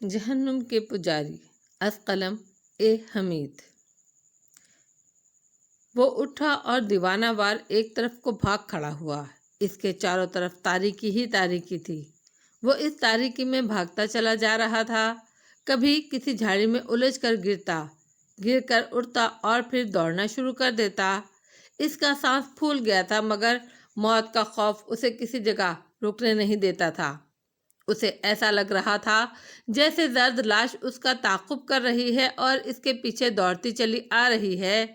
جہنم کے پجاری از قلم اے حمید۔ وہ اٹھا اور دیوانہ وار ایک طرف کو بھاگ کھڑا ہوا۔ اس کے چاروں طرف تاریکی ہی تاریکی تھی۔ وہ اس تاریکی میں بھاگتا چلا جا رہا تھا۔ کبھی کسی جھاڑی میں الجھ کر گرتا، گر کر اٹھتا اور پھر دوڑنا شروع کر دیتا۔ اس کا سانس پھول گیا تھا، مگر موت کا خوف اسے کسی جگہ رکنے نہیں دیتا تھا۔ اسے ایسا لگ رہا تھا جیسے زرد لاش اس کا تعاقب کر رہی ہے اور اس کے پیچھے دوڑتی چلی آ رہی ہے۔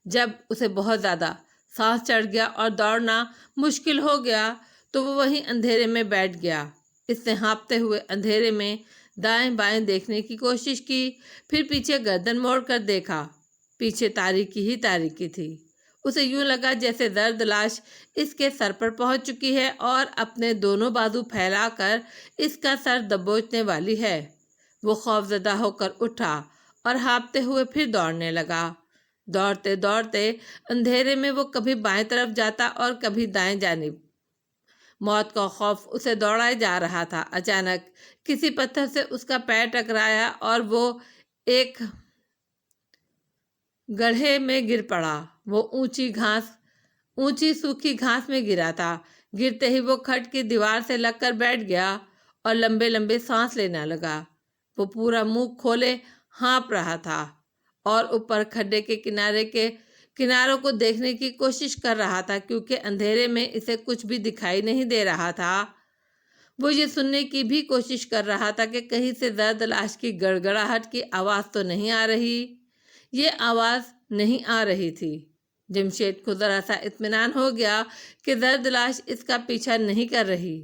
جب اسے بہت زیادہ سانس چڑھ گیا اور دوڑنا مشکل ہو گیا تو وہ وہیں اندھیرے میں بیٹھ گیا۔ اس نے ہانپتے ہوئے اندھیرے میں دائیں بائیں دیکھنے کی کوشش کی، پھر پیچھے گردن موڑ کر دیکھا۔ پیچھے تاریکی ہی تاریکی تھی۔ اسے یوں لگا جیسے زرد لاش اس کے سر پر پہنچ چکی ہے اور اپنے دونوں بازو پھیلا کر اس کا سر دبوچنے والی ہے۔ وہ خوف زدہ ہو کر اٹھا اور ہانپتے ہوئے پھر دوڑنے لگا۔ دوڑتے دوڑتے اندھیرے میں وہ کبھی بائیں طرف جاتا اور کبھی دائیں جانب۔ موت کا خوف اسے دوڑائے جا رہا تھا۔ اچانک کسی پتھر سے اس کا پیر ٹکرایا اور وہ ایک گڑھے میں گر پڑا۔ وہ اونچی سوکھی گھاس میں گرا تھا۔ گرتے ہی وہ کھٹ کی دیوار سے لگ کر بیٹھ گیا اور لمبے لمبے سانس لینے لگا۔ وہ پورا منہ کھولے ہانپ رہا تھا اور اوپر کھڈے کے کناروں کو دیکھنے کی کوشش کر رہا تھا، کیونکہ اندھیرے میں اسے کچھ بھی دکھائی نہیں دے رہا تھا۔ وہ یہ سننے کی بھی کوشش کر رہا تھا کہ کہیں سے زرد لاش کی گڑ گڑاہٹ کی آواز تو نہیں آ رہی۔ یہ آواز نہیں آ رہی تھی۔ جمشید کو ذرا سا اطمینان ہو گیا کہ زرد لاش اس کا پیچھا نہیں کر رہی۔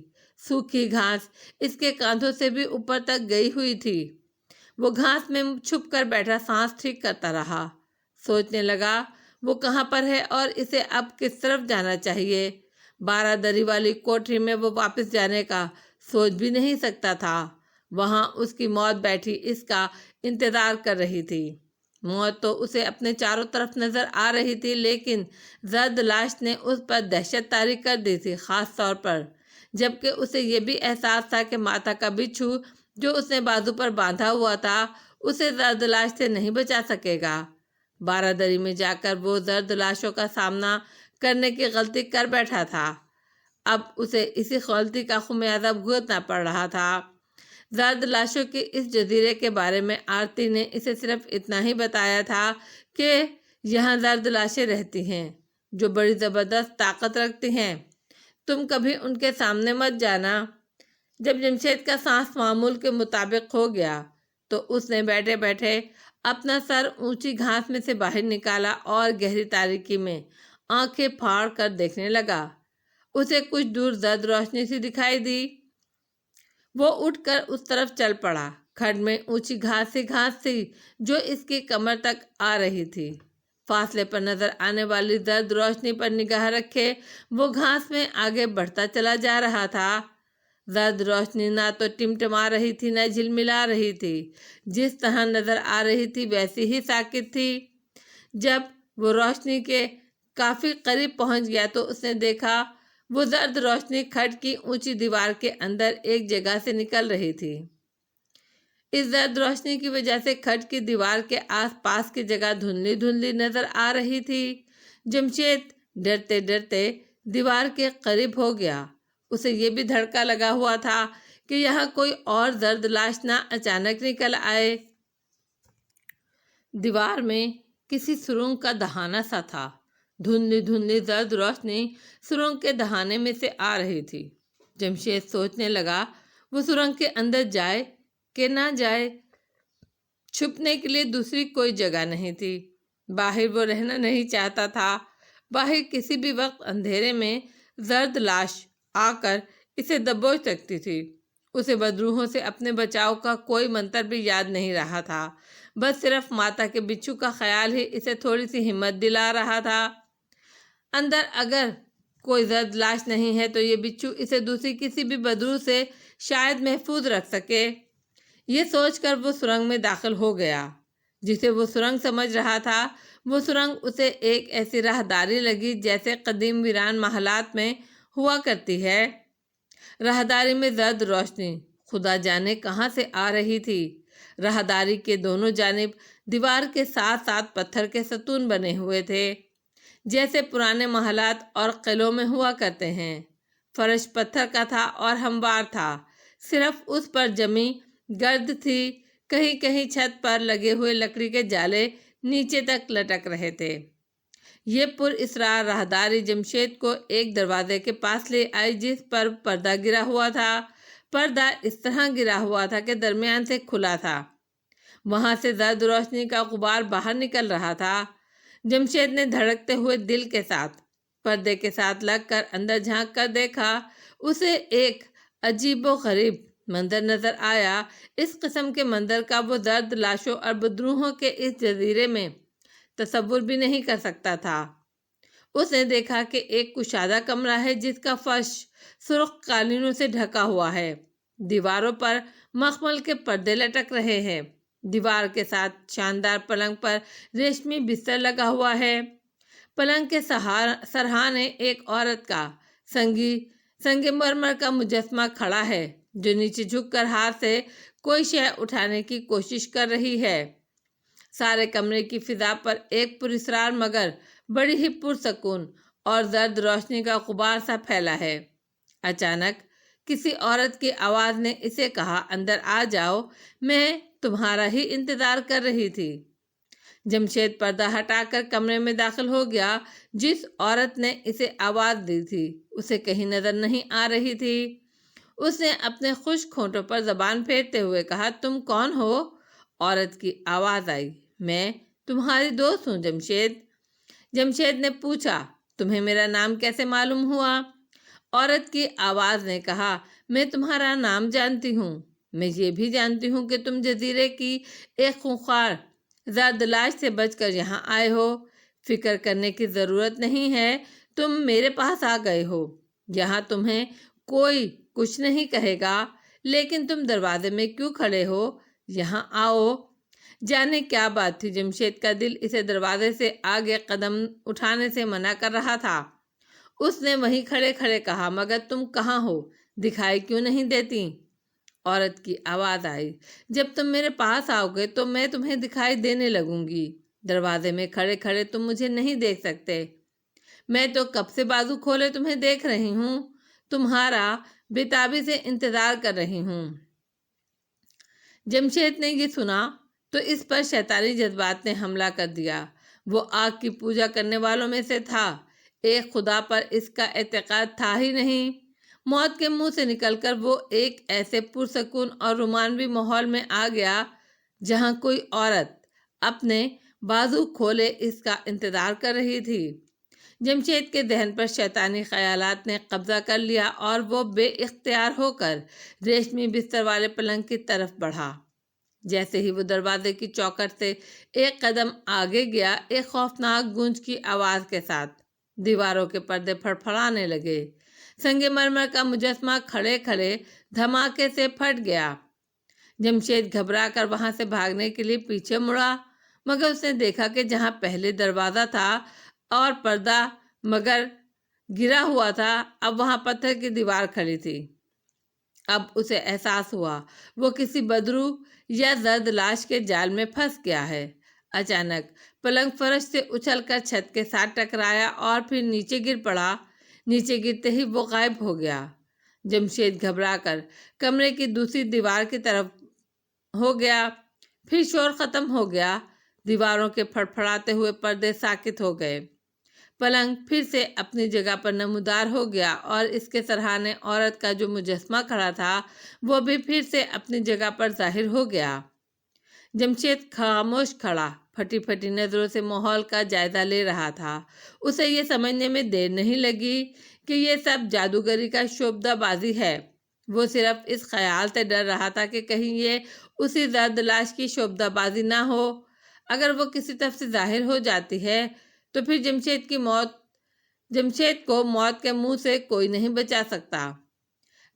سوکھی گھاس اس کے کاندھوں سے بھی اوپر تک گئی ہوئی تھی۔ وہ گھاس میں چھپ کر بیٹھا سانس ٹھیک کرتا رہا۔ سوچنے لگا وہ کہاں پر ہے اور اسے اب کس طرف جانا چاہیے۔ 12 دری والی کوٹری میں وہ واپس جانے کا سوچ بھی نہیں سکتا تھا۔ وہاں اس کی موت بیٹھی اس کا انتظار کر رہی تھی۔ موت تو اسے اپنے چاروں طرف نظر آ رہی تھی، لیکن زرد لاش نے اس پر دہشت طاری کر دی تھی، خاص طور پر جبکہ اسے یہ بھی احساس تھا کہ ماتا کا بچھو جو اس نے بازو پر باندھا ہوا تھا اسے زرد لاش سے نہیں بچا سکے گا۔ 12 دری میں جا کر وہ زرد لاشوں کا سامنا کرنے کی غلطی کر بیٹھا تھا۔ اب اسے اسی غلطی کا خمیازہ بھگتنا پڑ رہا تھا۔ زرد لاشوں کے اس جزیرے کے بارے میں آرتی نے اسے صرف اتنا ہی بتایا تھا کہ یہاں زرد لاشیں رہتی ہیں جو بڑی زبردست طاقت رکھتی ہیں، تم کبھی ان کے سامنے مت جانا۔ جب جمشید کا سانس معمول کے مطابق ہو گیا تو اس نے بیٹھے بیٹھے اپنا سر اونچی گھاس میں سے باہر نکالا اور گہری تاریکی میں آنکھیں پھاڑ کر دیکھنے لگا۔ اسے کچھ دور زرد روشنی سی دکھائی دی۔ وہ اٹھ کر اس طرف چل پڑا۔ کھڈ میں اونچی گھاس تھی جو اس کی کمر تک آ رہی تھی۔ فاصلے پر نظر آنے والی زرد روشنی پر نگاہ رکھے وہ گھاس میں آگے بڑھتا چلا جا رہا تھا۔ زرد روشنی نہ تو ٹمٹما رہی تھی نہ جھلملا رہی تھی، جس طرح نظر آ رہی تھی ویسی ہی ساکت تھی۔ جب وہ روشنی کے کافی قریب پہنچ گیا تو اس نے دیکھا وہ زرد روشنی کھڈ کی اونچی دیوار کے اندر ایک جگہ سے نکل رہی تھی۔ اس زرد روشنی کی وجہ سے کھڈ کی دیوار کے آس پاس کی جگہ دھندلی دھندلی نظر آ رہی تھی۔ جمشید ڈرتے ڈرتے دیوار کے قریب ہو گیا۔ اسے یہ بھی دھڑکا لگا ہوا تھا کہ یہاں کوئی اور زرد لاش نہ اچانک نکل آئے۔ دیوار میں کسی سرنگ کا دہانہ سا تھا۔ دھندلی دھندلی زرد روشنی سرنگ کے دہانے میں سے آ رہی تھی۔ جمشید سوچنے لگا وہ سرنگ کے اندر جائے کہ نہ جائے۔ چھپنے کے لیے دوسری کوئی جگہ نہیں تھی۔ باہر وہ رہنا نہیں چاہتا تھا۔ باہر کسی بھی وقت اندھیرے میں زرد لاش آ کر اسے دبوچ سکتی تھی۔ اسے بدروحوں سے اپنے بچاؤ کا کوئی منتر بھی یاد نہیں رہا تھا، بس صرف ماتا کے بچھو کا خیال ہی اسے تھوڑی سی ہمت دلا رہا تھا۔ اندر اگر کوئی زرد لاش نہیں ہے تو یہ بچھو اسے دوسری کسی بھی بدروح سے شاید محفوظ رکھ سکے۔ یہ سوچ کر وہ سرنگ میں داخل ہو گیا۔ جسے وہ سرنگ سمجھ رہا تھا وہ سرنگ اسے ایک ایسی راہداری لگی جیسے قدیم ویران محلات میں ہوا کرتی ہے۔ راہداری میں زرد روشنی خدا جانے کہاں سے آ رہی تھی۔ راہداری کے دونوں جانب دیوار کے ساتھ ساتھ پتھر کے ستون بنے ہوئے تھے، جیسے پرانے محلات اور قلعوں میں ہوا کرتے ہیں۔ فرش پتھر کا تھا اور ہموار تھا، صرف اس پر جمی گرد تھی۔ کہیں کہیں چھت پر لگے ہوئے لکڑی کے جالے نیچے تک لٹک رہے تھے۔ یہ پر اسرار راہداری جمشید کو ایک دروازے کے پاس لے آئی جس پر پردہ گرا ہوا تھا۔ پردہ اس طرح گرا ہوا تھا کہ درمیان سے کھلا تھا، وہاں سے زرد روشنی کا غبار باہر نکل رہا تھا۔ جمشید نے دھڑکتے ہوئے دل کے ساتھ پردے کے ساتھ لگ کر اندر جھانک کر دیکھا۔ اسے ایک عجیب و غریب منظر نظر آیا۔ اس قسم کے منظر کا وہ زرد لاشوں اور بدروحوں کے اس جزیرے میں تصور بھی نہیں کر سکتا تھا۔ اس نے دیکھا کہ ایک کشادہ کمرہ ہے جس کا فرش سرخ قالینوں سے ڈھکا ہوا ہے، دیواروں پر مخمل کے پردے لٹک رہے ہیں۔ دیوار کے ساتھ شاندار پلنگ پر ریشمی بستر لگا ہوا ہے۔ پلنگ کے سرہانے ایک عورت کا سنگ مرمر کا مجسمہ کھڑا ہے جو نیچے جھک کر ہاتھ سے کوئی شے اٹھانے کی کوشش کر رہی ہے۔ سارے کمرے کی فضا پر ایک پراسرار مگر بڑی ہی پرسکون اور زرد روشنی کا غبار سا پھیلا ہے۔ اچانک کسی عورت کی آواز نے اسے کہا، اندر آ جاؤ، میں تمہارا ہی انتظار کر رہی تھی۔ جمشید پردہ ہٹا کر کمرے میں داخل ہو گیا۔ جس عورت نے اسے آواز دی تھی اسے کہیں نظر نہیں آ رہی تھی۔ اس نے اپنے خشک ہونٹوں پر زبان پھیرتے ہوئے کہا، تم کون ہو؟ عورت کی آواز آئی، میں تمہاری دوست ہوں جمشید۔ جمشید نے پوچھا، تمہیں میرا نام کیسے معلوم ہوا؟ عورت کی آواز نے کہا، میں تمہارا نام جانتی ہوں، میں یہ بھی جانتی ہوں کہ تم جزیرے کی ایک خونخوار زرد لاش سے بچ کر یہاں آئے ہو۔ فکر کرنے کی ضرورت نہیں ہے، تم میرے پاس آ گئے ہو۔ یہاں تمہیں کوئی کچھ نہیں کہے گا، لیکن تم دروازے میں کیوں کھڑے ہو؟ یہاں آؤ۔ جانے کیا بات تھی، جمشید کا دل اسے دروازے سے آگے قدم اٹھانے سے منع کر رہا تھا۔ اس نے وہیں کھڑے کھڑے کہا، مگر تم کہاں ہو؟ دکھائی کیوں نہیں دیتی؟ عورت کی آواز آئی، جب تم میرے پاس آؤ گے تو میں تمہیں دکھائی دینے لگوں گی۔ دروازے میں کھڑے کھڑے تم مجھے نہیں دیکھ سکتے، میں تو کب سے بازو کھولے تمہیں دیکھ رہی ہوں، تمہارا بےتابی سے انتظار کر رہی ہوں۔ جمشید نے یہ سنا تو اس پر شیطانی جذبات نے حملہ کر دیا۔ وہ آگ کی پوجا کرنے والوں میں سے تھا، ایک خدا پر اس کا اعتقاد تھا ہی نہیں۔ موت کے منہ سے نکل کر وہ ایک ایسے پرسکون اور رومانوی ماحول میں آ گیا جہاں کوئی عورت اپنے بازو کھولے اس کا انتظار کر رہی تھی۔ جمشید کے ذہن پر شیطانی خیالات نے قبضہ کر لیا اور وہ بے اختیار ہو کر ریشمی بستر والے پلنگ کی طرف بڑھا۔ جیسے ہی وہ دروازے کی چوکھٹ سے ایک قدم آگے گیا، ایک خوفناک گونج کی آواز کے ساتھ دیواروں کے پردے پھڑپھڑانے لگے۔ سنگ مرمر کا مجسمہ کھڑے کھڑے دھماکے سے پھٹ گیا۔ جمشید گھبرا کر وہاں سے بھاگنے کے لیے پیچھے مڑا، مگر اس نے دیکھا کہ جہاں پہلے دروازہ تھا اور پردہ مگر گرا ہوا تھا، اب وہاں پتھر کی دیوار کھڑی تھی۔ اب اسے احساس ہوا وہ کسی بدرو یا زرد لاش کے جال میں پھنس گیا ہے۔ اچانک پلنگ فرش سے اچھل کر چھت کے ساتھ ٹکرایا اور پھر نیچے گر پڑا۔ نیچے گرتے ہی وہ غائب ہو گیا۔ جمشید گھبرا کر کمرے کی دوسری دیوار کی طرف ہو گیا۔ پھر شور ختم ہو گیا، دیواروں کے پھڑپھڑاتے ہوئے پردے ساکت ہو گئے۔ پلنگ پھر سے اپنی جگہ پر نمودار ہو گیا اور اس کے سرہانے عورت کا جو مجسمہ کھڑا تھا وہ بھی پھر سے اپنی جگہ پر ظاہر ہو گیا۔ جمشید خاموش کھڑا پھٹی پھٹی نظروں سے ماحول کا جائزہ لے رہا تھا۔ اسے یہ سمجھنے میں دیر نہیں لگی کہ یہ سب جادوگری کا شعبدہ بازی ہے۔ وہ صرف اس خیال سے ڈر رہا تھا کہ کہیں یہ اسی زرد لاش کی شعبدہ بازی نہ ہو۔ اگر وہ کسی طرف سے ظاہر ہو جاتی ہے تو پھر جمشید کو موت کے منہ سے کوئی نہیں بچا سکتا۔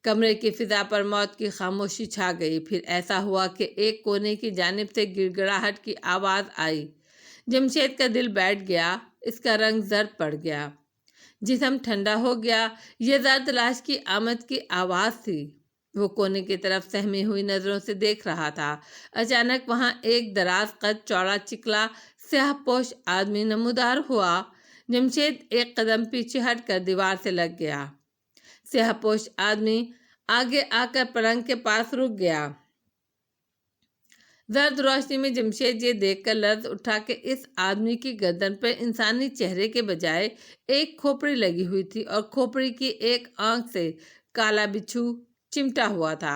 کمرے کی فضا پر موت کی خاموشی چھا گئی۔ پھر ایسا ہوا کہ ایک کونے کی جانب سے گڑ گڑاہٹ کی آواز آئی۔ جمشید کا دل بیٹھ گیا، اس کا رنگ زرد پڑ گیا، جسم ٹھنڈا ہو گیا۔ یہ زرد لاش کی آمد کی آواز تھی۔ وہ کونے کی طرف سہمی ہوئی نظروں سے دیکھ رہا تھا۔ اچانک وہاں ایک دراز قد چوڑا چکلا سیاہ پوش آدمی نمودار ہوا۔ جمشید ایک قدم پیچھے ہٹ کر دیوار سے لگ گیا۔ سیاہ پوش آدمی آگے آ کر پلنگ کے پاس رک گیا۔ زرد روشنی میں جمشید یہ دیکھ کر لرز اٹھا کہ اس آدمی کی گردن پر انسانی چہرے کے بجائے ایک کھوپڑی لگی ہوئی تھی اور کھوپڑی کی ایک آنکھ سے کالا بچھو چمٹا ہوا تھا۔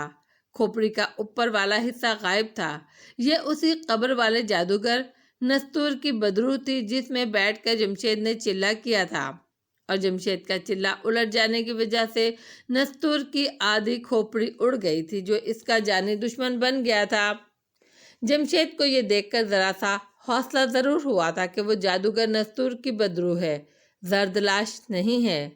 کھوپڑی کا اوپر والا حصہ غائب تھا۔ یہ اسی قبر والے جادوگر نستور کی بدروح تھی جس میں بیٹھ کر جمشید نے چلہ کیا تھا، اور جمشید کا چلہ الٹ جانے کی وجہ سے نستور کی آدھی کھوپڑی اڑ گئی تھی جو اس کا جانی دشمن بن گیا تھا۔ جمشید کو یہ دیکھ کر ذرا سا حوصلہ ضرور ہوا تھا کہ وہ جادوگر نستور کی بدروح ہے، زرد لاش نہیں ہے،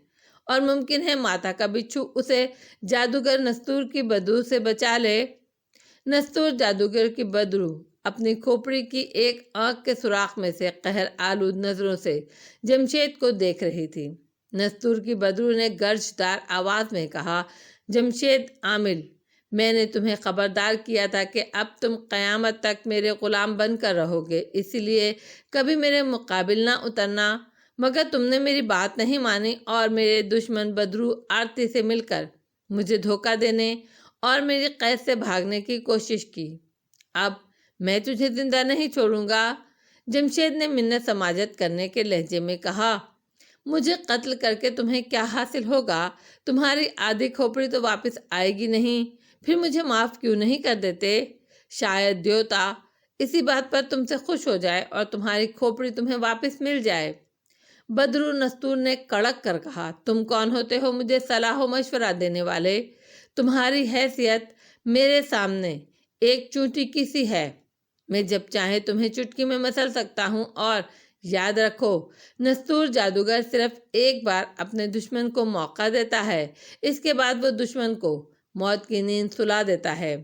اور ممکن ہے ماتا کا بچھو اسے جادوگر نستور کی بدروح سے بچا لے۔ نستور جادوگر کی بدروح اپنی کھوپڑی کی ایک آنکھ کے سوراخ میں سے قہر آلود نظروں سے جمشید کو دیکھ رہی تھی۔ نستور کی بدروح نے گرجدار آواز میں کہا، جمشید عامل، میں نے تمہیں خبردار کیا تھا کہ اب تم قیامت تک میرے غلام بن کر رہو گے، اسی لیے کبھی میرے مقابل نہ اترنا، مگر تم نے میری بات نہیں مانی اور میرے دشمن بدروح آرتی سے مل کر مجھے دھوکہ دینے اور میری قید سے بھاگنے کی کوشش کی۔ اب میں تجھے زندہ نہیں چھوڑوں گا۔ جمشید نے منت سماجت کرنے کے لہجے میں کہا، مجھے قتل کر کے تمہیں کیا حاصل ہوگا؟ تمہاری آدھی کھوپڑی تو واپس آئے گی نہیں، پھر مجھے معاف کیوں نہیں کر دیتے؟ شاید دیوتا اسی بات پر تم سے خوش ہو جائے اور تمہاری کھوپڑی تمہیں واپس مل جائے۔ بدروح نستور نے کڑک کر کہا، تم کون ہوتے ہو مجھے صلاح و مشورہ دینے والے؟ تمہاری حیثیت میرے سامنے ایک چونٹی کی سی ہے، میں جب چاہے تمہیں چٹکی میں مسل سکتا ہوں، اور یاد رکھو نستور جادوگر صرف ایک بار اپنے دشمن کو موقع دیتا ہے، اس کے بعد وہ دشمن کو موت کی نیند سلا دیتا ہے۔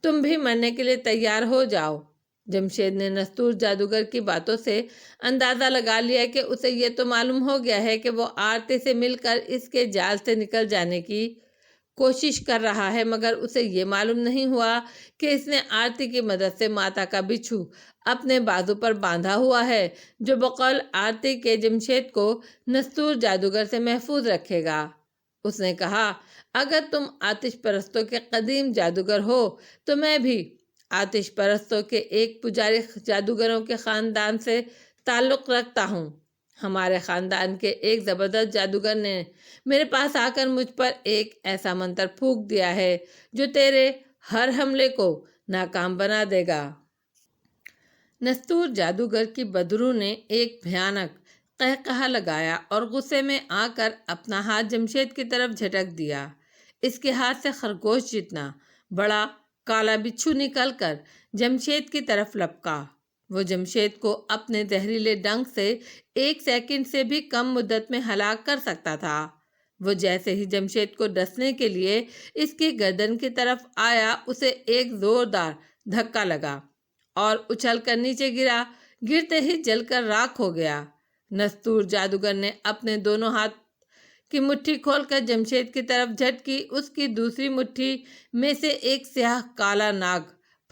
تم بھی مرنے کے لیے تیار ہو جاؤ۔ جمشید نے نستور جادوگر کی باتوں سے اندازہ لگا لیا کہ اسے یہ تو معلوم ہو گیا ہے کہ وہ آرتی سے مل کر اس کے جال سے نکل جانے کی کوشش کر رہا ہے، مگر اسے یہ معلوم نہیں ہوا کہ اس نے آرتی کی مدد سے ماتا کا بچھو اپنے بازو پر باندھا ہوا ہے، جو بقول آرتی کے جمشید کو نستور جادوگر سے محفوظ رکھے گا۔ اس نے کہا، اگر تم آتش پرستوں کے قدیم جادوگر ہو تو میں بھی آتش پرستوں کے ایک پجاری جادوگروں کے خاندان سے تعلق رکھتا ہوں۔ ہمارے خاندان کے ایک زبردست جادوگر نے میرے پاس آ کر مجھ پر ایک ایسا منتر پھونک دیا ہے جو تیرے ہر حملے کو ناکام بنا دے گا۔ نستور جادوگر کی بدروح نے ایک بھیانک قہقہا لگایا اور غصے میں آ کر اپنا ہاتھ جمشید کی طرف جھٹک دیا۔ اس کے ہاتھ سے خرگوش جتنا بڑا کالا بچھو نکل کر جمشید کی طرف لپکا۔ وہ جمشید کو اپنے زہریلے ڈنک سے 1 سیکنڈ سے بھی کم مدت میں ہلاک کر سکتا تھا۔ وہ جیسے ہی جمشید کو ڈسنے کے لیے اس کی گردن کی طرف آیا، اسے ایک زوردار دھکا لگا اور اچھل کر نیچے گرا، گرتے ہی جل کر راکھ ہو گیا۔ نستور جادوگر نے اپنے دونوں ہاتھ کی مٹھی کھول کر جمشید کی طرف جھٹکی، اس کی دوسری مٹھی میں سے ایک سیاہ کالا ناگ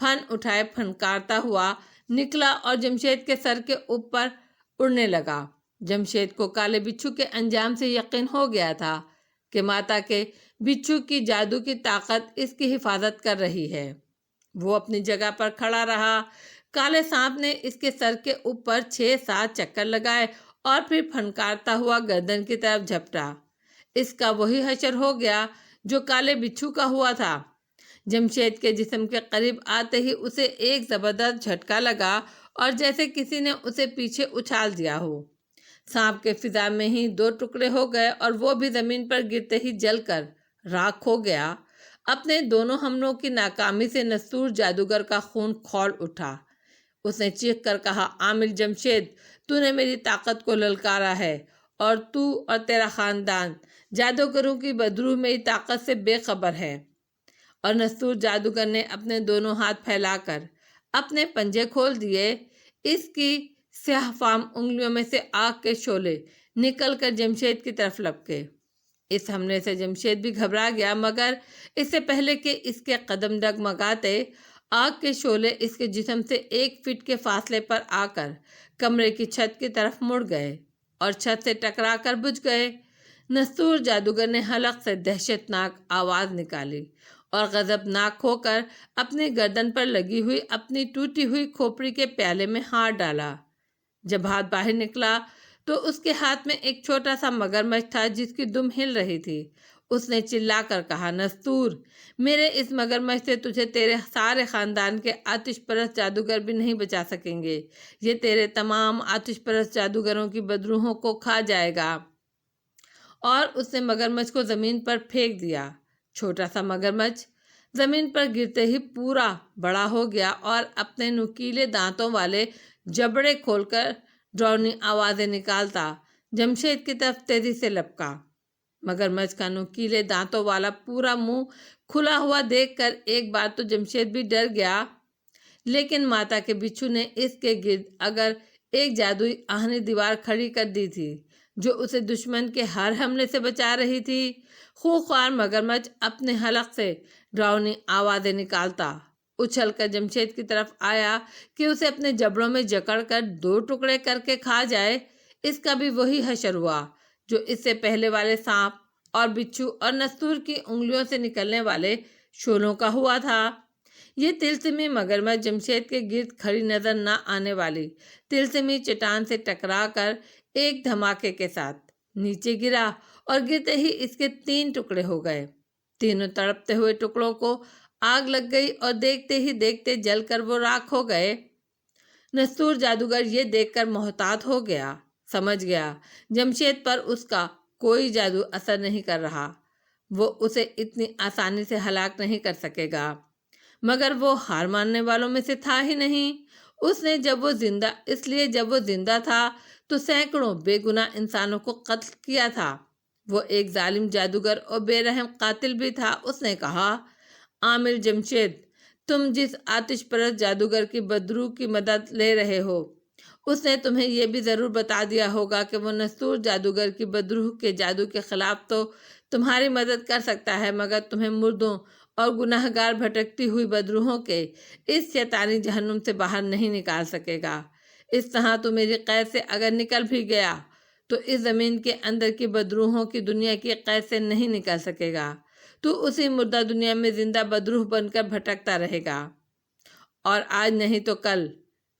پھن اٹھائے پھنکارتا ہوا نکلا اور جمشید کے سر کے اوپر اڑنے لگا۔ جمشید کو کالے بچھو کے انجام سے یقین ہو گیا تھا کہ ماتا کے بچھو کی جادو کی طاقت اس کی حفاظت کر رہی ہے۔ وہ اپنی جگہ پر کھڑا رہا۔ کالے سانپ نے اس کے سر کے اوپر 6-7 چکر لگائے اور پھر پھنکارتا ہوا گردن کی طرف جھپٹا۔ اس کا وہی حشر ہو گیا جو کالے بچھو کا ہوا تھا۔ جمشید کے جسم کے قریب آتے ہی اسے ایک زبردست جھٹکا لگا اور جیسے کسی نے اسے پیچھے اچھال دیا ہو۔ سانپ کے فضا میں ہی 2 ٹکڑے ہو گئے اور وہ بھی زمین پر گرتے ہی جل کر راکھ ہو گیا۔ اپنے دونوں حملوں کی ناکامی سے نستور جادوگر کا خون کھول اٹھا۔ اس نے چیخ کر کہا، عامل جمشید، تو نے میری طاقت کو للکارا ہے اور تو اور تیرا خاندان جادوگروں کی بدروح میری طاقت سے بے خبر ہے۔ اور نستور جادوگر نے اپنے دونوں ہاتھ پھیلا کر اپنے پنجے کھول دیے۔ اس کی سیاہ فام انگلیوں میں سے آگ کے شعلے نکل کر جمشید کی طرف لپکے۔ اس حملے سے جمشید بھی گھبرا گیا، مگر اس سے پہلے کہ اس کے قدم ڈگمگاتے، آگ کے شعلے اس کے جسم سے 1 فٹ کے فاصلے پر آ کر کمرے کی چھت کی طرف مڑ گئے اور چھت سے ٹکرا کر بجھ گئے۔ نستور جادوگر نے حلق سے دہشتناک آواز نکالی اور غضبناک ہو کر اپنی گردن پر لگی ہوئی اپنی ٹوٹی ہوئی کھوپڑی کے پیالے میں ہاتھ ڈالا۔ جب ہاتھ باہر نکلا تو اس کے ہاتھ میں ایک چھوٹا سا مگرمچھ تھا جس کی دم ہل رہی تھی۔ اس نے چلا کر کہا، نستور، میرے اس مگرمچھ سے تجھے تیرے سارے خاندان کے آتش پرست جادوگر بھی نہیں بچا سکیں گے۔ یہ تیرے تمام آتش پرست جادوگروں کی بدروحوں کو کھا جائے گا۔ اور اس نے مگرمچھ کو زمین پر پھینک دیا۔ چھوٹا سا مگرمچھ زمین پر گرتے ہی پورا بڑا ہو گیا اور اپنے نوکیلے دانتوں والے جبڑے کھول کر ڈراؤنی آوازیں نکالتا جمشید کی طرف تیزی سے لپکا۔ مگرمچھ کا نوکیلے دانتوں والا پورا منہ کھلا ہوا دیکھ کر ایک بار تو جمشید بھی ڈر گیا، لیکن ماتا کے بچھو نے اس کے گرد اگر ایک جادوئی آہنی دیوار کھڑی کر دی تھی جو اسے دشمن کے ہر حملے سے بچا رہی تھی۔ خوخوار مگرمچھ اپنے حلق سے ڈراؤنی آوازیں نکالتا اچھل کر جمشید کی طرف آیا کہ اسے اپنے جبڑوں میں جکڑ کر 2 ٹکڑے کر کے کھا جائے۔ اس کا بھی وہی حشر ہوا جو اس سے پہلے والے سانپ اور بچھو اور نستور کی انگلیوں سے نکلنے والے شولوں کا ہوا تھا۔ یہ تلسمی مگرمچھ جمشید کے گرد کھڑی نظر نہ آنے والی تلسمی چٹان سے ٹکرا کر ایک دھماکے کے ساتھ نیچے گرا اور گرتے ہی اس کے 3 ٹکڑے ہو گئے۔ تینوں تڑپتے ہوئے ٹکڑوں کو آگ لگ گئی اور دیکھتے ہی دیکھتے جل کر وہ راکھ ہو گئے۔ نستور جادوگر یہ دیکھ کر محتاط ہو گیا، سمجھ گیا جمشید پر اس کا کوئی جادو اثر نہیں کر رہا، وہ اسے اتنی آسانی سے ہلاک نہیں کر سکے گا۔ مگر وہ ہار ماننے والوں میں سے تھا ہی نہیں۔ اس نے جب وہ زندہ تھا تو سینکڑوں بے گناہ انسانوں کو قتل کیا تھا۔ وہ ایک ظالم جادوگر اور بے رحم قاتل بھی تھا۔ اس نے کہا، عامل جمشید، تم جس آتش پرست جادوگر کی بدروح کی مدد لے رہے ہو، اس نے تمہیں یہ بھی ضرور بتا دیا ہوگا کہ وہ نستور جادوگر کی بدروح کے جادو کے خلاف تو تمہاری مدد کر سکتا ہے، مگر تمہیں مردوں اور گناہ گار بھٹکتی ہوئی بدروحوں کے اس شیطانی جہنم سے باہر نہیں نکال سکے گا۔ اس طرح تو میری قید سے اگر نکل بھی گیا تو اس زمین کے اندر کی بدروحوں کی دنیا کی قید سے نہیں نکل سکے گا۔ تو اسی مردہ دنیا میں زندہ بدروح بن کر بھٹکتا رہے گا، اور آج نہیں تو کل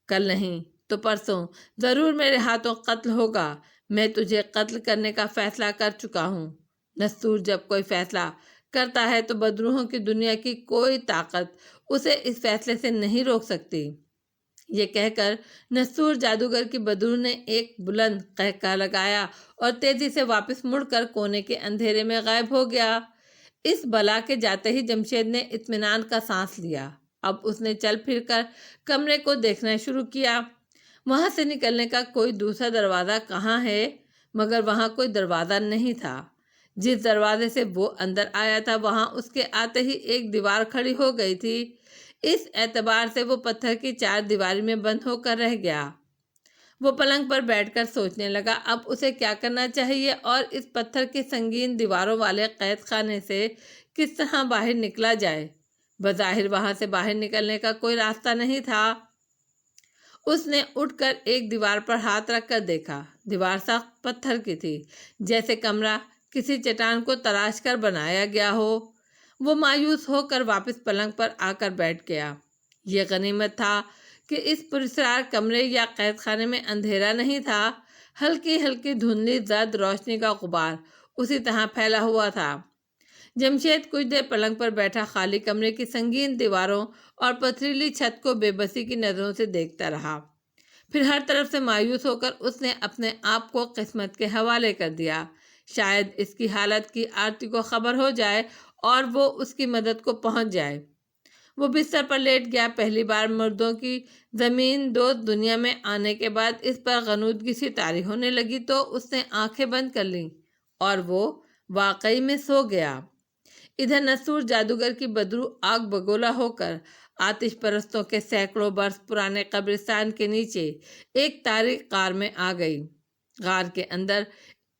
نہیں تو پرسوں ضرور میرے ہاتھوں قتل ہوگا۔ میں تجھے قتل کرنے کا فیصلہ کر چکا ہوں۔ نستور جب کوئی فیصلہ کرتا ہے تو بدروحوں کی دنیا کی کوئی طاقت اسے اس فیصلے سے نہیں روک سکتی۔ یہ کہہ کر نستور جادوگر کی بدروح نے ایک بلند قہقہ لگایا اور تیزی سے واپس مڑ کر کونے کے اندھیرے میں غائب ہو گیا۔ اس بلا کے جاتے ہی جمشید نے اطمینان کا سانس لیا۔ اب اس نے چل پھر کر کمرے کو دیکھنا شروع کیا۔ وہاں سے نکلنے کا کوئی دوسرا دروازہ کہاں ہے؟ مگر وہاں کوئی دروازہ نہیں تھا۔ جس دروازے سے وہ اندر آیا تھا وہاں اس کے آتے ہی ایک دیوار کھڑی ہو گئی تھی۔ اس اعتبار سے وہ پتھر کی 4 دیواری میں بند ہو کر رہ گیا۔ وہ پلنگ پر بیٹھ کر سوچنے لگا اب اسے کیا کرنا چاہیے اور اس پتھر کی سنگین دیواروں والے قید خانے سے کس طرح باہر نکلا جائے۔ بظاہر وہاں سے باہر نکلنے کا کوئی راستہ نہیں تھا۔ اس نے اٹھ کر ایک دیوار پر ہاتھ رکھ کر دیکھا۔ دیوار سخت پتھر کی تھی، جیسے کمرہ کسی چٹان کو تراش کر بنایا گیا ہو۔ وہ مایوس ہو کر واپس پلنگ پر آ کر بیٹھ گیا۔ یہ غنیمت تھا کہ اس پراسرار کمرے یا قید خانے میں اندھیرا نہیں تھا۔ ہلکی ہلکی دھندلی زرد روشنی کا غبار اسی طرح پھیلا ہوا تھا۔ جمشید کچھ دیر پلنگ پر بیٹھا خالی کمرے کی سنگین دیواروں اور پتھریلی چھت کو بے بسی کی نظروں سے دیکھتا رہا۔ پھر ہر طرف سے مایوس ہو کر اس نے اپنے آپ کو قسمت کے حوالے کر دیا۔ شاید اس کی حالت کی آرتی کو خبر ہو جائے اور وہ اس کی مدد کو پہنچ جائے۔ وہ بستر پر لیٹ گیا۔ پہلی بار مردوں کی زمین دوست دنیا میں آنے کے بعد اس پر غنودگی سی طاری ہونے لگی تو اس نے آنکھیں بند کر لیں اور وہ واقعی میں سو گیا۔ ادھر نستور جادوگر کی بدروح آگ بگولا ہو کر آتش پرستوں کے سینکڑوں برس پرانے قبرستان کے نیچے ایک تاریک غار میں آ گئی۔ غار کے اندر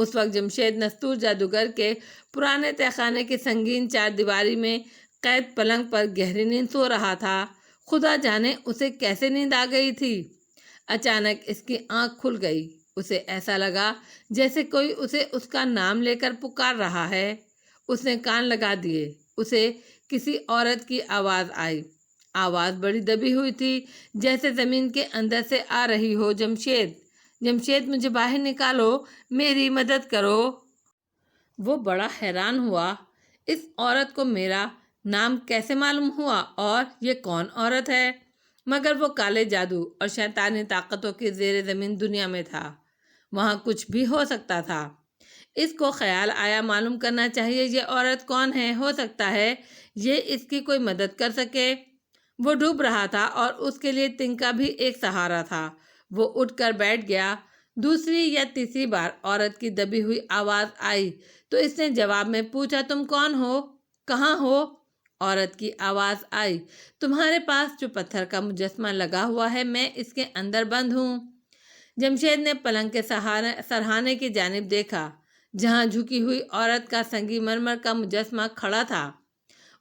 اس وقت جمشید نستور جادوگر کے پرانے تہخانے کی سنگین چار دیواری میں قید پلنگ پر گہری نیند سو رہا تھا۔ خدا جانے اسے کیسے نیند آ گئی تھی۔ اچانک اس کی آنکھ کھل گئی۔ اسے ایسا لگا جیسے کوئی اسے اس کا نام لے کر پکار رہا ہے۔ اس نے کان لگا دیے۔ اسے کسی عورت کی آواز آئی۔ آواز بڑی دبی ہوئی تھی، جیسے زمین کے اندر سے آ رہی ہو۔ جمشید، جمشید، مجھے باہر نکالو، میری مدد کرو۔ وہ بڑا حیران ہوا۔ اس عورت کو میرا نام کیسے معلوم ہوا اور یہ کون عورت ہے؟ مگر وہ کالے جادو اور شیطانی طاقتوں کی زیر زمین دنیا میں تھا۔ وہاں کچھ بھی ہو سکتا تھا۔ اس کو خیال آیا معلوم کرنا چاہیے یہ عورت کون ہے، ہو سکتا ہے یہ اس کی کوئی مدد کر سکے۔ وہ ڈوب رہا تھا اور اس کے لیے تنکا بھی ایک سہارا تھا۔ وہ اٹھ کر بیٹھ گیا۔ دوسری یا تیسری بار عورت کی دبی ہوئی آواز آئی تو اس نے جواب میں پوچھا، تم کون ہو؟ کہاں ہو؟ عورت کی آواز آئی، تمہارے پاس جو پتھر کا مجسمہ لگا ہوا ہے، میں اس کے اندر بند ہوں۔ جمشید نے پلنگ کے سرہانے کی جانب دیکھا جہاں جھکی ہوئی عورت کا سنگی مرمر کا مجسمہ کھڑا تھا۔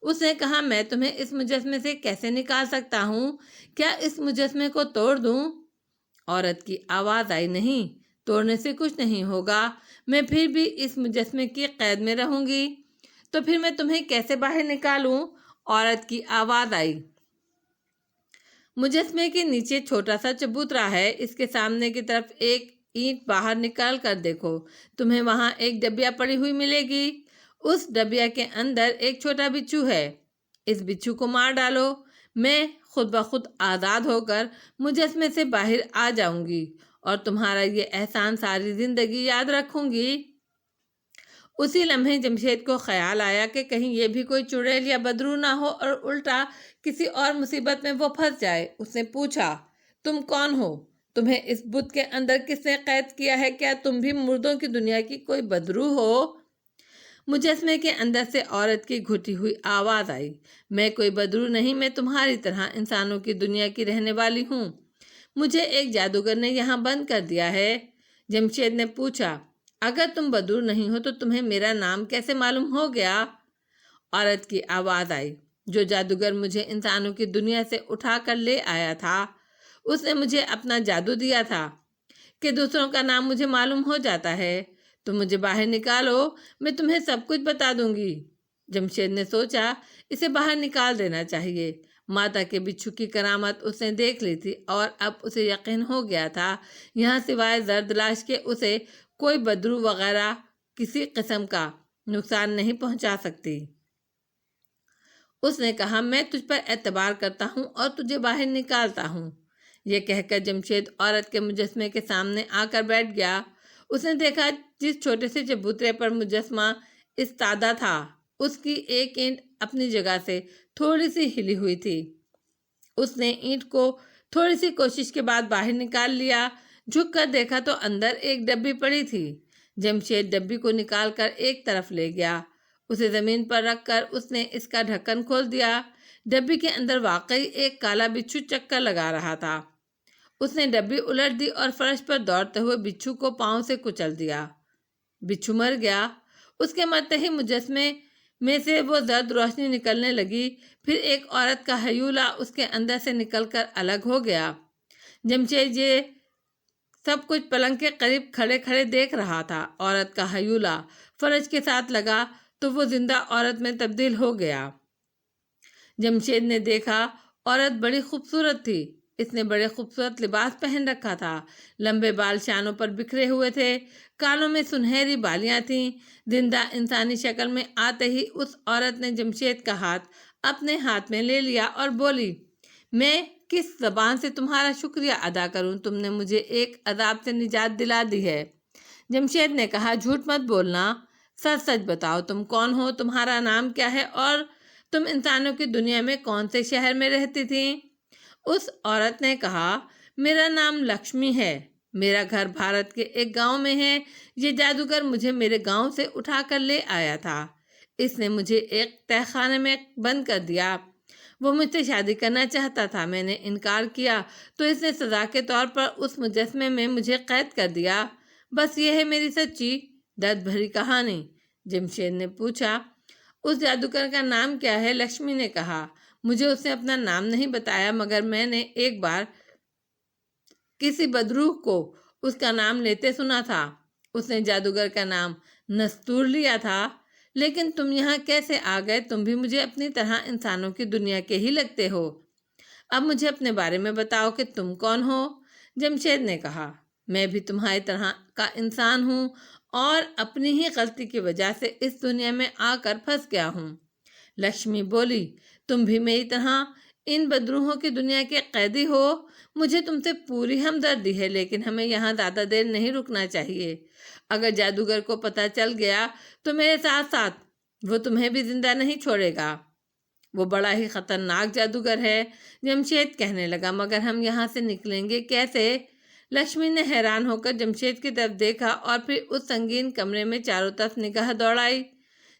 اس نے کہا، میں تمہیں اس مجسمے سے کیسے نکال سکتا ہوں؟ کیا اس مجسمے کو توڑ دوں؟ عورت کی آواز آئی، نہیں، توڑنے سے کچھ نہیں ہوگا، میں پھر بھی اس مجسمے کی قید میں رہوں گی۔ تو پھر میں تمہیں کیسے باہر نکالوں؟ عورت کی آواز آئی، مجسمے کے نیچے چھوٹا سا چبوترا ہے، اس کے سامنے کی طرف ایک اینٹ باہر نکال کر دیکھو، تمہیں وہاں ایک ڈبیا پڑی ہوئی ملے گی۔ اس ڈبیا کے اندر ایک چھوٹا بچھو ہے، اس بچھو کو مار ڈالو، میں خود بخود آزاد ہو کر مجسمے سے باہر آ جاؤں گی اور تمہارا یہ احسان ساری زندگی یاد رکھوں گی۔ اسی لمحے جمشید کو خیال آیا کہ کہیں یہ بھی کوئی چڑیل یا بدرو نہ ہو اور الٹا کسی اور مصیبت میں وہ پھنس جائے۔ اس نے پوچھا، تم کون ہو؟ تمہیں اس بت کے اندر کس نے قید کیا ہے؟ کیا تم بھی مردوں کی دنیا کی کوئی بدرو ہو؟ مجسمے کے اندر سے عورت کی گھٹی ہوئی آواز آئی، میں کوئی بدرو نہیں، میں تمہاری طرح انسانوں کی دنیا کی رہنے والی ہوں۔ مجھے ایک جادوگر نے یہاں بند کر دیا ہے۔ جمشید نے پوچھا، اگر تم بدرو نہیں ہو تو تمہیں میرا نام کیسے معلوم ہو گیا؟ عورت کی آواز آئی، جو جادوگر مجھے انسانوں کی دنیا سے اٹھا کر لے آیا تھا، اس نے مجھے اپنا جادو دیا تھا کہ دوسروں کا نام مجھے معلوم ہو جاتا ہے۔ تم مجھے باہر نکالو، میں تمہیں سب کچھ بتا دوں گی۔ جمشید نے سوچا، اسے باہر نکال دینا چاہیے۔ ماتا کے بچھو کی کرامت اس نے دیکھ لی تھی اور اب اسے یقین ہو گیا تھا یہاں سوائے زرد لاش کے اسے کوئی بدرو وغیرہ کسی قسم کا نقصان نہیں پہنچا سکتی۔ اس نے کہا، میں تجھ پر اعتبار کرتا ہوں اور تجھے باہر نکالتا ہوں۔ یہ کہہ کر جمشید عورت کے مجسمے کے سامنے آ کر بیٹھ گیا۔ اس نے دیکھا جس چھوٹے سے چبوترے پر مجسمہ استادہ تھا، اس کی ایک اینٹ اپنی جگہ سے تھوڑی سی ہلی ہوئی تھی۔ اس نے اینٹ کو تھوڑی سی کوشش کے بعد باہر نکال لیا۔ جھک کر دیکھا تو اندر ایک ڈبی پڑی تھی۔ جمشید ڈبی کو نکال کر ایک طرف لے گیا۔ اسے زمین پر رکھ کر اس نے اس کا ڈھکن کھول دیا۔ ڈبی کے اندر واقعی ایک کالا بچھو چکر لگا رہا تھا۔ اس نے ڈبی الٹ دی اور فرش پر دوڑتے ہوئے بچھو کو پاؤں سے کچل دیا۔ بچھو مر گیا۔ اس کے مرتے ہی مجسمے میں سے وہ زرد روشنی نکلنے لگی، پھر ایک عورت کا ہیولہ اس کے اندر سے نکل کر الگ ہو گیا۔ جمشید یہ سب کچھ پلنگ کے قریب کھڑے کھڑے دیکھ رہا تھا۔ عورت کا ہیولہ فرش کے ساتھ لگا تو وہ زندہ عورت میں تبدیل ہو گیا۔ جمشید نے دیکھا عورت بڑی خوبصورت تھی۔ اس نے بڑے خوبصورت لباس پہن رکھا تھا۔ لمبے بال شانوں پر بکھرے ہوئے تھے، کانوں میں سنہری بالیاں تھیں۔ زندہ انسانی شکل میں آتے ہی اس عورت نے جمشید کا ہاتھ اپنے ہاتھ میں لے لیا اور بولی، میں کس زبان سے تمہارا شکریہ ادا کروں؟ تم نے مجھے ایک عذاب سے نجات دلا دی ہے۔ جمشید نے کہا، جھوٹ مت بولنا، سچ سچ بتاؤ، تم کون ہو، تمہارا نام کیا ہے اور تم انسانوں کی دنیا میں کون سے شہر میں رہتی تھی؟ اس عورت نے کہا، میرا نام لکشمی ہے، میرا گھر بھارت کے ایک گاؤں میں ہے۔ یہ جادوگر مجھے میرے گاؤں سے اٹھا کر لے آیا تھا۔ اس نے مجھے ایک تہہ خانے میں بند کر دیا۔ وہ مجھ سے شادی کرنا چاہتا تھا، میں نے انکار کیا تو اس نے سزا کے طور پر اس مجسمے میں مجھے قید کر دیا۔ بس یہ ہے میری سچی درد بھری کہانی؟ جمشید نے پوچھا۔ اس جادوگر کا نام کیا ہے؟ لکشمی نے کہا۔ مجھے اس نے اپنا نام نہیں بتایا، مگر میں نے ایک بار کسی بدروح کو اس کا نام لیتے سنا تھا۔ اس نے جادوگر کا نام نستور لیا تھا۔ لیکن تم یہاں کیسے آ گئے؟ تم بھی مجھے اپنی طرح انسانوں کی دنیا کے ہی لگتے ہو۔ اب مجھے اپنے بارے میں بتاؤ کہ تم کون ہو؟ جمشید نے کہا، میں بھی تمہاری طرح کا انسان ہوں اور اپنی ہی غلطی کی وجہ سے اس دنیا میں آ کر پھنس گیا ہوں۔ لکشمی بولی، تم بھی میری طرح ان بدروحوں کی دنیا کے قیدی ہو؟ مجھے تم سے پوری ہمدردی ہے، لیکن ہمیں یہاں زیادہ دیر نہیں رکنا چاہیے۔ اگر جادوگر کو پتہ چل گیا تو میرے ساتھ ساتھ وہ تمہیں بھی زندہ نہیں چھوڑے گا۔ وہ بڑا ہی خطرناک جادوگر ہے، جمشید کہنے لگا، مگر ہم یہاں سے نکلیں گے کیسے؟ لکشمی نے حیران ہو کر جمشید کی طرف دیکھا اور پھر اس سنگین کمرے میں چاروں طرف نگاہ دوڑائی۔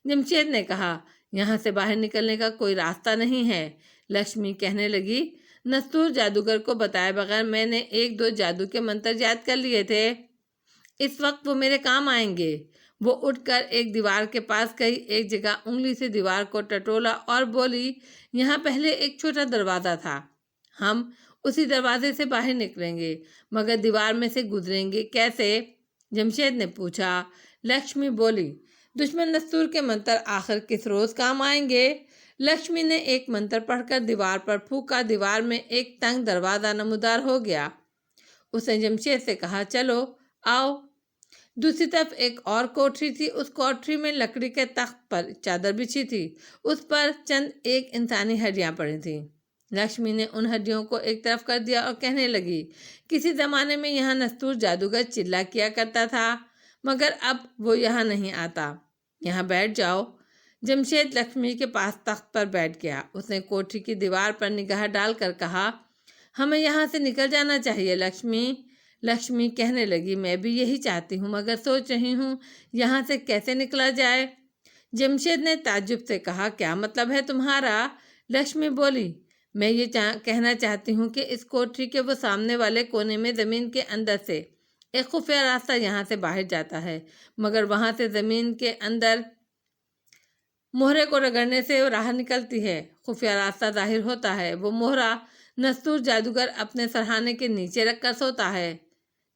جمشید نے کہا، یہاں سے باہر نکلنے کا کوئی راستہ نہیں ہے۔ لکشمی کہنے لگی، نستور جادوگر کو بتائے بغیر میں نے 1-2 جادو کے منتر یاد کر لیے تھے، اس وقت وہ میرے کام آئیں گے۔ وہ اٹھ کر ایک دیوار کے پاس گئی، ایک جگہ انگلی سے دیوار کو ٹٹولا اور بولی، یہاں پہلے ایک چھوٹا دروازہ تھا، ہم اسی دروازے سے باہر نکلیں گے، مگر دیوار میں سے گزریں گے کیسے؟ جمشید نے پوچھا۔ لکشمی بولی، دشمن نستور کے منتر آخر کس روز کام آئیں گے؟ لکشمی نے ایک منتر پڑھ کر دیوار پر پھونکا، دیوار میں ایک تنگ دروازہ نمودار ہو گیا۔ اس نے جمشید سے کہا، چلو آؤ۔ دوسری طرف ایک اور کوٹری تھی، اس کوٹری میں لکڑی کے تخت پر چادر بچھی تھی، اس پر چند ایک انسانی ہڈیاں پڑی تھیں۔ لکشمی نے ان ہڈیوں کو ایک طرف کر دیا اور کہنے لگی، کسی زمانے میں یہاں نستور جادوگر چلا کیا کرتا تھا، مگر اب وہ یہاں نہیں آتا، یہاں بیٹھ جاؤ۔ جمشید لکشمی کے پاس تخت پر بیٹھ گیا۔ اس نے کوٹری کی دیوار پر نگاہ ڈال کر کہا، ہمیں یہاں سے نکل جانا چاہیے لکشمی۔ لکشمی کہنے لگی، میں بھی یہی چاہتی ہوں، مگر سوچ رہی ہوں یہاں سے کیسے نکلا جائے۔ جمشید نے تعجب سے کہا، کیا مطلب ہے تمہارا؟ لکشمی بولی، میں یہ کہنا چاہتی ہوں کہ اس کوٹری کے وہ سامنے والے کونے میں زمین کے اندر سے ایک خفیہ راستہ یہاں سے باہر جاتا ہے، مگر وہاں سے زمین کے اندر مہرے کو رگڑنے سے راہ نکلتی ہے، خفیہ راستہ ظاہر ہوتا ہے۔ وہ مہرا نستور جادوگر اپنے سرہانے کے نیچے رکھ کر سوتا ہے۔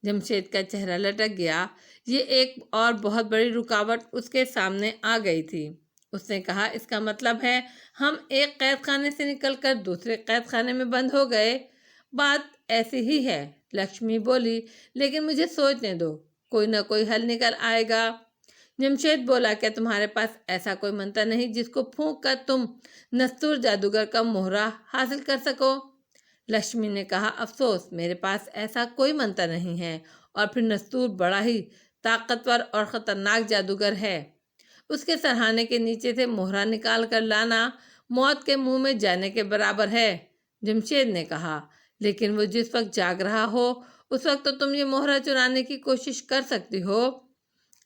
جمشید کا چہرہ لٹک گیا، یہ ایک اور بہت بڑی رکاوٹ اس کے سامنے آ گئی تھی۔ اس نے کہا، اس کا مطلب ہے ہم ایک قید خانے سے نکل کر دوسرے قید خانے میں بند ہو گئے۔ بات ایسی ہی ہے، لکشمی بولی، لیکن مجھے سوچنے دو، کوئی نہ کوئی حل نکل آئے گا۔ جمشید بولا، کیا تمہارے پاس ایسا کوئی منتر نہیں جس کو پھونک کر تم نستور جادوگر کا مہرہ حاصل کر سکو؟ لکشمی نے کہا، افسوس، میرے پاس ایسا کوئی منتر نہیں ہے، اور پھر نستور بڑا ہی طاقتور اور خطرناک جادوگر ہے، اس کے سرہانے کے نیچے سے مہرہ نکال کر لانا موت کے منہ میں جانے کے برابر ہے۔ جمشید نے کہا، لیکن وہ جس وقت جاگ رہا ہو اس وقت تو تم یہ مہرہ چرانے کی کوشش کر سکتی ہو۔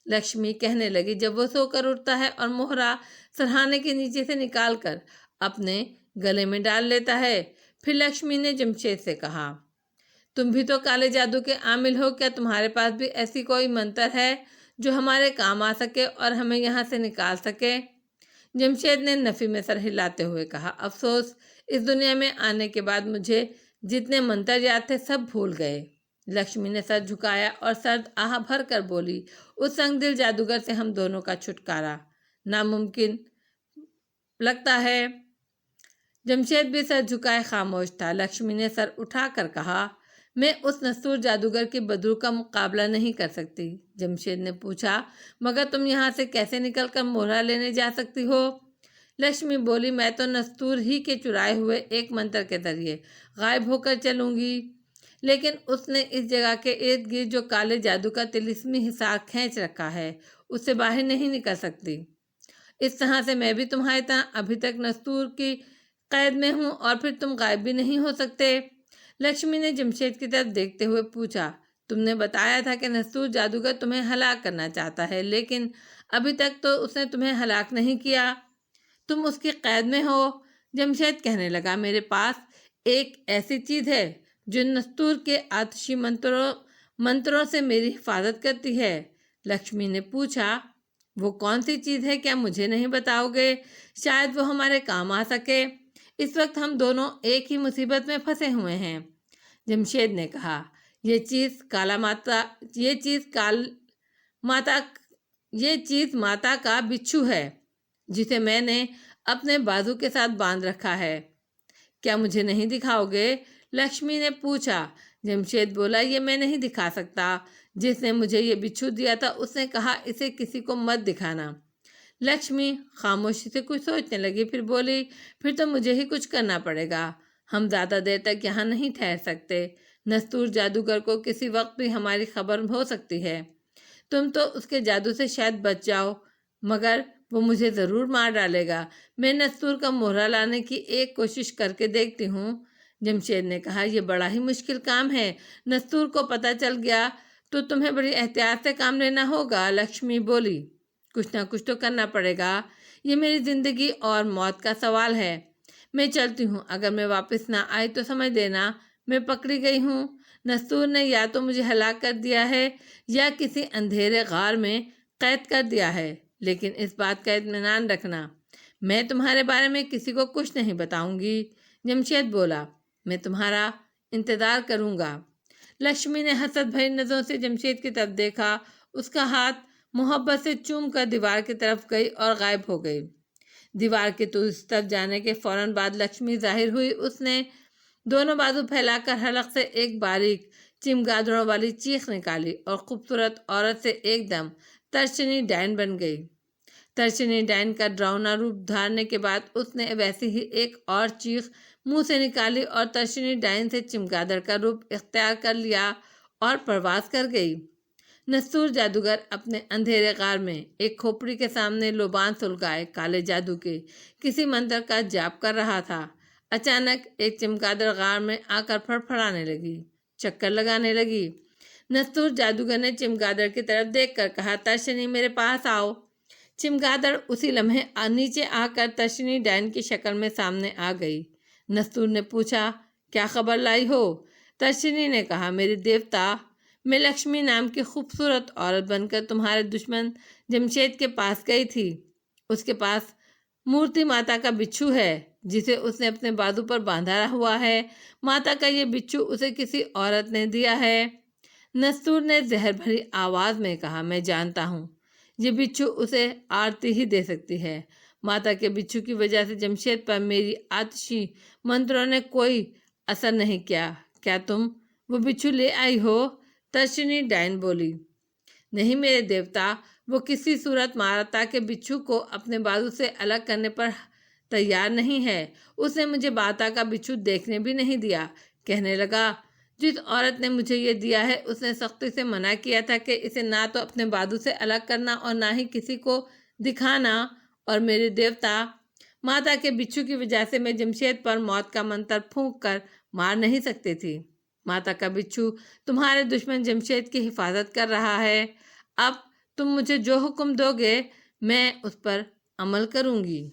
لکشمی کہنے لگی، جب وہ سو کر اٹھتا ہے اور مہرہ سرہانے کے نیچے سے نکال کر اپنے گلے میں ڈال لیتا ہے۔ پھر لکشمی نے جمشید سے کہا، تم بھی تو کالے جادو کے عامل ہو، کیا تمہارے پاس بھی ایسی کوئی منتر ہے جو ہمارے کام آ سکے اور ہمیں یہاں سے نکال سکے؟ جمشید نے نفی میں سر ہلاتے ہوئے کہا، افسوس، اس دنیا میں آنے کے بعد مجھے جتنے منتر یاد تھے سب بھول گئے۔ لکشمی نے سر جھکایا اور سرد آہ بھر کر بولی، اس سنگ دل جادوگر سے ہم دونوں کا چھٹکارا ناممکن لگتا ہے۔ جمشید بھی سر جھکائے خاموش تھا۔ لکشمی نے سر اٹھا کر کہا، میں اس نستور جادوگر کی بدروح کا مقابلہ نہیں کر سکتی۔ جمشید نے پوچھا، مگر تم یہاں سے کیسے نکل کر مہرہ لینے جا سکتی ہو؟ لکشمی بولی، میں تو نستور ہی کے چرائے ہوئے ایک منتر کے ذریعے غائب ہو کر چلوں گی، لیکن اس نے اس جگہ کے ارد گرد جو کالے جادو کا طلسمی حصار کھینچ رکھا ہے، اس سے باہر نہیں نکل سکتی۔ اس طرح سے میں بھی تمہاری طرح ابھی تک نستور کی قید میں ہوں، اور پھر تم غائب بھی نہیں ہو سکتے۔ لکشمی نے جمشید کی طرف دیکھتے ہوئے پوچھا، تم نے بتایا تھا کہ نستور جادوگر تمہیں ہلاک کرنا چاہتا ہے، لیکن ابھی تک تو اس نے تمہیں ہلاک نہیں کیا، تم اس کی قید میں ہو۔ جمشید کہنے لگا، میرے پاس ایک ایسی چیز ہے جو نستور کے آتشی منتروں سے میری حفاظت کرتی ہے۔ لکشمی نے پوچھا، وہ کون سی چیز ہے، کیا مجھے نہیں بتاؤ گے؟ شاید وہ ہمارے کام آ سکے۔ اس وقت ہم دونوں ایک ہی مصیبت میں پھنسے ہوئے ہیں۔ جمشید نے کہا، یہ چیز ماتا کا بچھو ہے جسے میں نے اپنے بازو کے ساتھ باندھ رکھا ہے۔ کیا مجھے نہیں دکھاؤ گے؟ لکشمی نے پوچھا۔ جمشید بولا، یہ میں نہیں دکھا سکتا۔ جس نے مجھے یہ بچھو دیا تھا اس نے کہا اسے کسی کو مت دکھانا۔ لکشمی خاموشی سے کچھ سوچنے لگی، پھر بولی، پھر تو مجھے ہی کچھ کرنا پڑے گا۔ ہم زیادہ دیر تک یہاں نہیں ٹھہر سکتے۔ نستور جادوگر کو کسی وقت بھی ہماری خبر ہو سکتی ہے۔ تم تو اس کے جادو سے شاید بچ جاؤ، مگر وہ مجھے ضرور مار ڈالے گا۔ میں نستور کا مہرہ لانے کی ایک کوشش کر کے دیکھتی ہوں۔ جمشید نے کہا، یہ بڑا ہی مشکل کام ہے۔ نستور کو پتہ چل گیا تو تمہیں بڑی احتیاط سے کام لینا ہوگا۔ لکشمی بولی، کچھ نہ کچھ تو کرنا پڑے گا۔ یہ میری زندگی اور موت کا سوال ہے۔ میں چلتی ہوں، اگر میں واپس نہ آئی تو سمجھ لینا میں پکڑی گئی ہوں۔ نستور نے یا تو مجھے ہلاک کر دیا ہے یا کسی اندھیرے غار میں قید کر دیا ہے، لیکن اس بات کا اطمینان رکھنا، میں تمہارے بارے میں کسی کو کچھ نہیں بتاؤں گی۔ جمشید بولا، میں تمہارا انتظار کروں گا۔ لکشمی نے حسد بھری نظروں سے جمشید کی طرف دیکھا۔ اس کا ہاتھ محبت سے چوم کر دیوار کی طرف گئی اور غائب ہو گئی۔ دیوار کے دوسری طرف جانے کے فوراً بعد لکشمی ظاہر ہوئی۔ اس نے دونوں بازو پھیلا کر حلق سے ایک باریک چمگادڑوں والی چیخ نکالی اور خوبصورت عورت سے ایک دم ترشنی ڈائن بن گئی۔ ترشنی ڈائن کا ڈراؤنا روپ دھارنے کے بعد اس نے ویسی ہی ایک اور چیخ منہ سے نکالی اور ترشنی ڈائن سے چمگادڑ کا روپ اختیار کر لیا اور پرواز کر گئی۔ نستور جادوگر اپنے اندھیرے غار میں ایک کھوپڑی کے سامنے لوبان سلگائے کالے جادو کے کسی منتر کا جاپ کر رہا تھا۔ اچانک ایک چمگادڑ غار میں آ کر پھڑپھڑانے لگی، چکر لگانے لگی۔ نستور جادوگر نے چمگادڑ کی طرف دیکھ کر کہا، ترشنی میرے پاس آؤ۔ چمگادڑ اسی لمحے نیچے آ کر ترشنی ڈائن کی شکل میں سامنے آ گئی۔ نستور نے پوچھا، کیا خبر لائی ہو؟ ترشنی نے کہا، میری دیوتا، میں لکشمی نام کی خوبصورت عورت بن کر تمہارے دشمن جمشید کے پاس گئی تھی۔ اس کے پاس مورتی ماتا کا بچھو ہے جسے اس نے اپنے بازو پر باندھا ہوا ہے۔ ماتا کا یہ بچھو اسے کسی عورت نے دیا ہے۔ نستور نے زہر بھری آواز میں کہا، میں جانتا ہوں یہ بچھو اسے آرتی ہی دے سکتی ہے۔ ماتا کے بچھو کی وجہ سے جمشید پر میری آتشی منتروں نے کوئی اثر نہیں کیا۔ کیا تم وہ بچھو لے آئی ہو؟ ترشنی ڈائن بولی، نہیں میرے دیوتا، وہ کسی صورت ماتا کے بچھو کو اپنے بازو سے الگ کرنے پر تیار نہیں ہے۔ اس نے مجھے ماتا کا بچھو دیکھنے بھی نہیں دیا۔ کہنے لگا، جس عورت نے مجھے یہ دیا ہے اس نے سختی سے منع کیا تھا کہ اسے نہ تو اپنے بازو سے الگ کرنا اور نہ ہی کسی کو دکھانا، اور میرے دیوتا، ماتا کے بچھو کی وجہ سے میں جمشید پر موت کا منتر پھونک کر مار نہیں سکتی تھی۔ ماتا کا بچھو تمہارے دشمن جمشید کی حفاظت کر رہا ہے۔ اب تم مجھے جو حکم دو گے میں اس پر عمل کروں گی۔